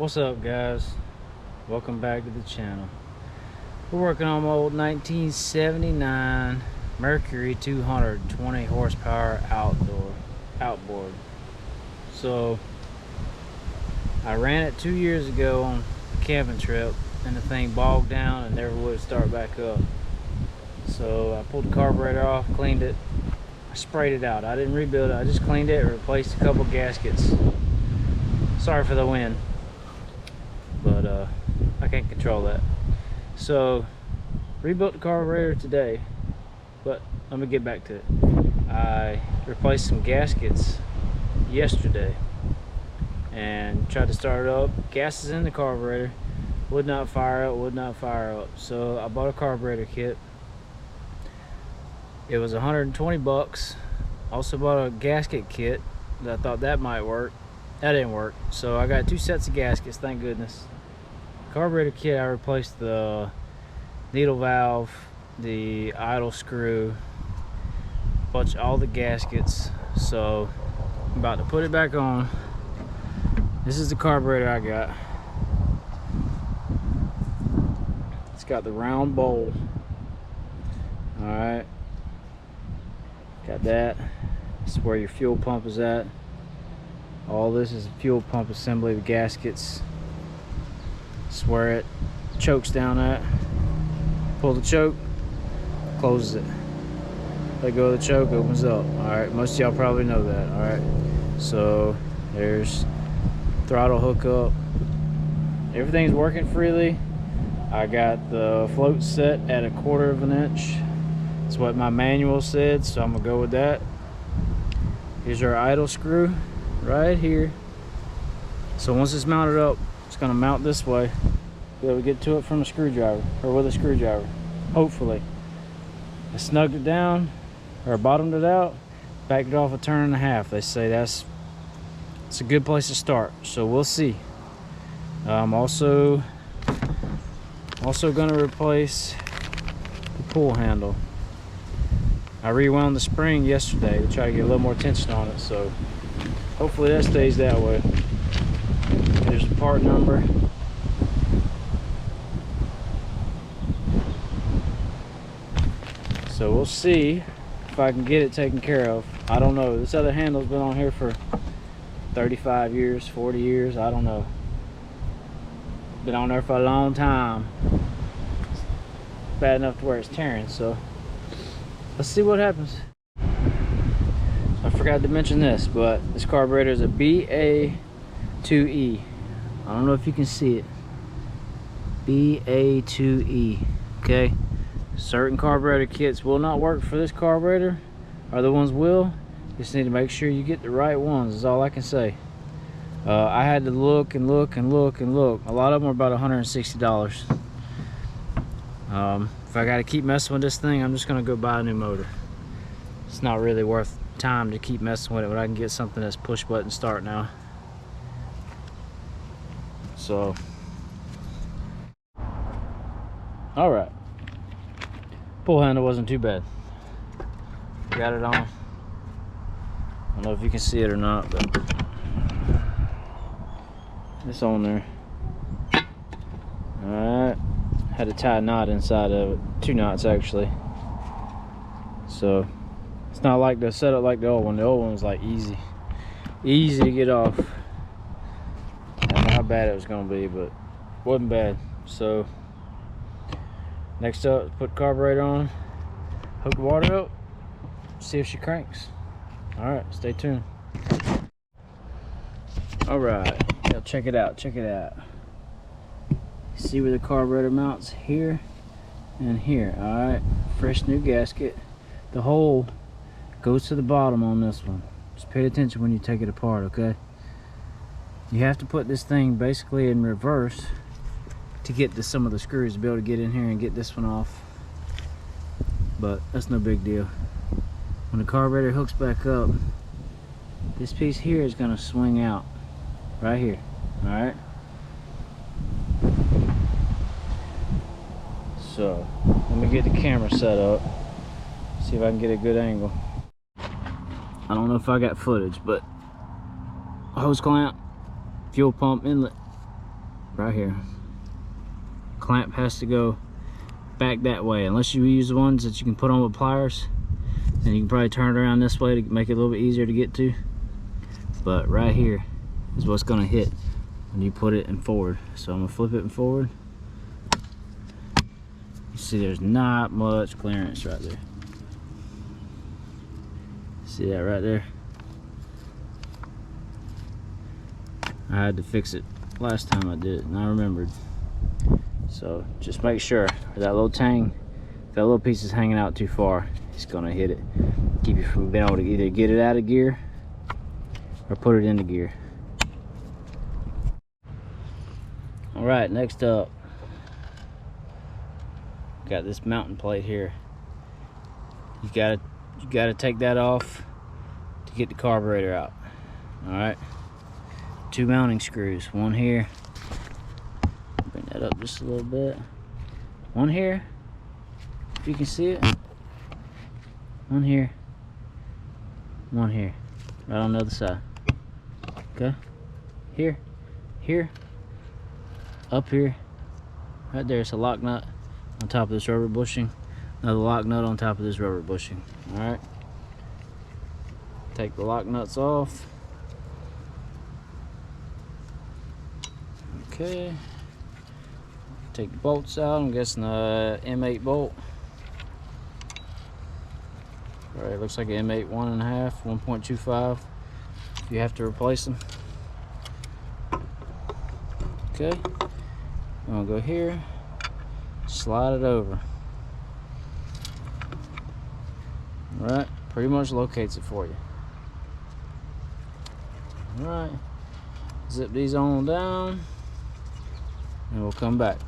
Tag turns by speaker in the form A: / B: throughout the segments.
A: What's up, guys? Welcome back to the channel. We're working on my old 1979 Mercury 220 horsepower outboard. So I ran it 2 years ago on a camping trip, and the thing bogged down and never would start back up. So I pulled the carburetor off, cleaned it, I sprayed it out. I didn't rebuild it, I just cleaned it and replaced a couple gaskets. Sorry for the wind, but I can't control that. So rebuilt the carburetor today, but let me get back to it. I replaced some gaskets yesterday and tried to start it up. Gas is in the carburetor, would not fire up. So I bought a carburetor kit. It was 120 bucks. Also bought a gasket kit. I thought that might work. That didn't work. So I got 2 sets of gaskets, thank goodness. Carburetor kit, I replaced the needle valve, the idle screw, all the gaskets. So I'm about to put it back on. This is the carburetor I got. It's got the round bowl. Alright. Got that. This is where your fuel pump is at. All this is fuel pump assembly, the gaskets. This is where it chokes down at. Pull the choke, closes it. Let go of the choke, opens up. Alright, most of y'all probably know that. Alright, so there's throttle hookup. Everything's working freely. I got the float set at 1/4 of an inch. That's what my manual said, so I'm gonna go with that. Here's our idle screw right here. So once it's mounted up, it's gonna mount this way. Be able to get to it from a screwdriver, or with a screwdriver, hopefully. I snugged it down, or bottomed it out, backed it off 1.5 turns. They say it's a good place to start, so we'll see. I'm also gonna replace the pull handle. I rewound the spring yesterday to try to get a little more tension on it, so hopefully that stays that way. There's the part number. So we'll see if I can get it taken care of. I don't know. This other handle's been on here for 35 years, 40 years, I don't know. Been on there for a long time. It's bad enough to where it's tearing, so let's see what happens. I forgot to mention this, but this carburetor is a BA2E. I don't know if you can see it. BA2E, okay? Certain carburetor kits will not work for this carburetor. Other ones will. Just need to make sure you get the right ones, is all I can say. I had to look and look and look and look. A lot of them are about $160. If I gotta keep messing with this thing, I'm just gonna go buy a new motor. It's not really worth time to keep messing with it when I can get something that's push button start now. So, all right. Pull handle wasn't too bad. Got it on. I don't know if you can see it or not, but it's on there. All right. Had to tie a knot inside of it, 2 knots actually. So it's not like the setup like the old one. The old one was like easy to get off. I don't know how bad it was gonna be, but it wasn't bad. So next up, put the carburetor on, hook the water up, see if she cranks. All right, stay tuned. All right, yeah, check it out. See where the carburetor mounts? Here and here. All right, fresh new gasket. The hole goes to the bottom on this one. Just pay attention when you take it apart, okay? You have to put this thing basically in reverse to get to some of the screws to be able to get in here and get this one off. But that's no big deal. When the carburetor hooks back up, this piece here is gonna swing out right here. All right. So let me get the camera set up, see if I can get a good angle. I don't know if I got footage, but hose clamp, fuel pump inlet, right here. Clamp has to go back that way, unless you use the ones that you can put on with pliers. And you can probably turn it around this way to make it a little bit easier to get to. But right here is what's gonna hit when you put it in forward. So I'm gonna flip it in forward. You see there's not much clearance right there. See that right there? I had to fix it last time I did it, and I remembered. So just make sure that little tang, if that little piece is hanging out too far, it's gonna hit it. Keep you from being able to either get it out of gear or put it into gear. All right, next up, got this mounting plate here. You gotta take that off to get the carburetor out. All right, 2 mounting screws, one here. Bring that up just a little bit. One here, if you can see it. One here. One here. Right on the other side. Okay. Here. Here. Up here. Right there. It's a lock nut on top of this rubber bushing. Another lock nut on top of this rubber bushing. Alright. Take the lock nuts off. Okay. Take the bolts out. I'm guessing a M8 bolt. Alright, looks like an M8 1.5, 1.25. If you have to replace them. Okay. I'm gonna go here, slide it over. Alright, pretty much locates it for you. Alright, zip these on down, and we'll come back.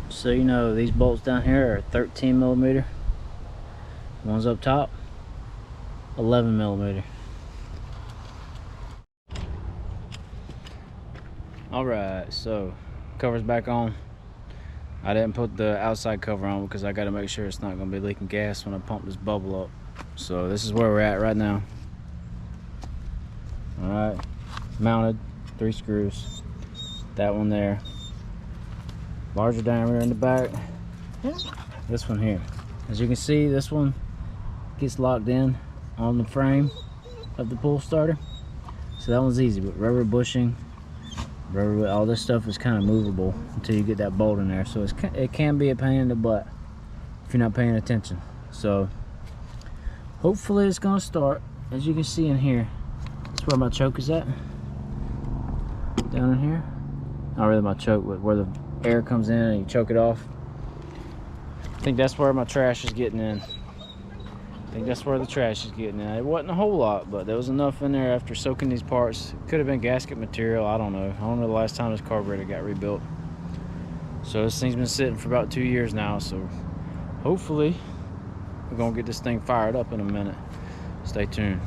A: So you know, these bolts down here are 13 millimeter. One's up top, 11 millimeter. All right, so cover's back on. I didn't put the outside cover on because I got to make sure it's not going to be leaking gas when I pump this bubble up. So this is where we're at right now. All right, mounted, 3 screws. That one there. Larger diameter in the back. This one here. As you can see, this one gets locked in on the frame of the pull starter. So that one's easy, but rubber bushing, all this stuff is kind of movable until you get that bolt in there. So it can be a pain in the butt if you're not paying attention. So hopefully it's gonna start. As you can see in here, that's where my choke is at. Down in here. Not really my choke, but where the air comes in and you choke it off. I think that's where my trash is getting in. I think that's where the trash is getting in. It wasn't a whole lot, but there was enough in there after soaking these parts. It could have been gasket material, I don't know. I don't know the last time this carburetor got rebuilt. So this thing's been sitting for about 2 years now, so hopefully we're gonna get this thing fired up in a minute. Stay tuned.